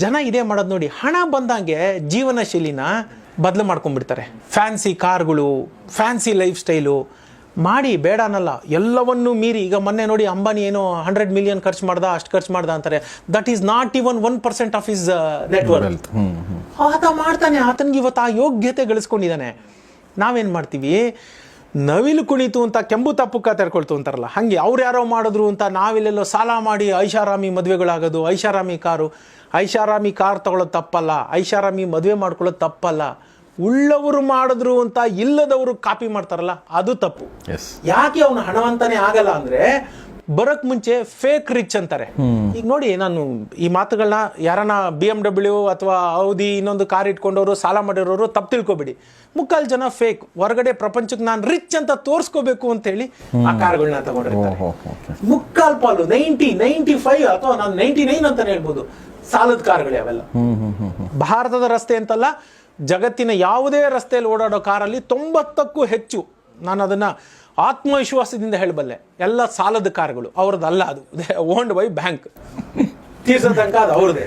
ಜನ ಇದೇ ಮಾಡೋದು ನೋಡಿ, ಹಣ ಬಂದಂಗೆ ಜೀವನ ಶೈಲಿನ ಬದಲು ಮಾಡ್ಕೊಂಡ್ಬಿಡ್ತಾರೆ. ಫ್ಯಾನ್ಸಿ ಕಾರ್ಗಳು, ಫ್ಯಾನ್ಸಿ ಲೈಫ್ ಸ್ಟೈಲು ಮಾಡಿ ಬೇಡ ಅನ್ನಲ್ಲ, ಎಲ್ಲವನ್ನೂ ಮೀರಿ. ಈಗ ಮೊನ್ನೆ ನೋಡಿ ಅಂಬಾನಿ ಏನೋ 100 million ಖರ್ಚು ಮಾಡ್ದ, ಅಷ್ಟು ಖರ್ಚು ಮಾಡ್ದ ಅಂತಾರೆ. That is not even 1% of his network. ಆತ ಮಾಡ್ತಾನೆ, ಆತನಿಗೆ ಇವತ್ತು ಆ ಯೋಗ್ಯತೆ ಗಳಿಸ್ಕೊಂಡಿದ್ದಾನೆ. ನಾವೇನು ಮಾಡ್ತೀವಿ, ನವಿಲು ಕುಣಿತು ಅಂತ ಕೆಂಬು ತಪ್ಪುಕ್ಕ ತೆರ್ಕೊಳ್ತು ಅಂತಾರಲ್ಲ, ಹಾಗೆ ಅವ್ರು ಯಾರೋ ಮಾಡಿದ್ರು ಅಂತ ನಾವಿಲ್ಲೆಲ್ಲೋ ಸಾಲ ಮಾಡಿ ಐಷಾರಾಮಿ ಮದುವೆಗಳಾಗೋದು. ಐಷಾರಾಮಿ ಕಾರ್ ತಗೊಳ್ಳೋದು ತಪ್ಪಲ್ಲ, ಐಷಾರಾಮಿ ಮದುವೆ ಮಾಡ್ಕೊಳ್ಳೋದು ತಪ್ಪಲ್ಲ. ಉಳ್ಳವರು ಮಾಡಿದ್ರು ಅಂತ ಇಲ್ಲದವರು ಕಾಪಿ ಮಾಡ್ತಾರಲ್ಲ, ಅದು ತಪ್ಪು. ಯಾಕೆ ಅವನು ಹಣವಂತಾನೆ ಆಗಲ್ಲ ಅಂದ್ರೆ, ಬರಕ್ ಮುಂಚೆ ಫೇಕ್ ರಿಚ್ ಅಂತಾರೆ. ಈಗ ನೋಡಿ, ನಾನು ಈ ಮಾತುಗಳನ್ನ ಯಾರನ್ನ BMW ಅಥವಾ ಔದಿ ಇನ್ನೊಂದು ಕಾರ್ ಇಟ್ಕೊಂಡವರು ಸಾಲ ಮಾಡಿರೋರು ತಪ್ಪು ತಿಳ್ಕೊಬೇಡಿ. ಮುಕ್ಕಾಲ್ ಜನ ಫೇಕ್, ಹೊರಗಡೆ ಪ್ರಪಂಚಕ್ಕೆ ನಾನು ರಿಚ್ ಅಂತ ತೋರಿಸ್ಕೋಬೇಕು ಅಂತ ಹೇಳಿ ಆ ಕಾರ್ಗಳನ್ನ ತಗೊಂಡಿರ್ತಾರೆ. ಮುಕ್ಕಾಲ್ ಪಾಲು 90, 95 ಅಥವಾ ನಾನು 99 ಅಂತಾನೆ ಹೇಳ್ಬೋದು ಸಾಲದ ಕಾರ್ಗಳೇ ಅವೆಲ್ಲ. ಭಾರತದ ರಸ್ತೆ ಅಂತಲ್ಲ, ಜಗತ್ತಿನ ಯಾವುದೇ ರಸ್ತೆಯಲ್ಲಿ ಓಡಾಡೋ ಕಾರಲ್ಲಿ 90ಕ್ಕೂ ಹೆಚ್ಚು, ನಾನು ಅದನ್ನ ಆತ್ಮವಿಶ್ವಾಸದಿಂದ ಹೇಳಬಲ್ಲೆ, ಎಲ್ಲ ಸಾಲದ ಕಾರ್ಗಳು. ಅವ್ರದ್ದಲ್ಲ, ಅದು ಓನ್ಡ್ ಬೈ ಬ್ಯಾಂಕ್. ತೀರ್ಸೋ ತನಕ ಅದು ಅವ್ರದೇ.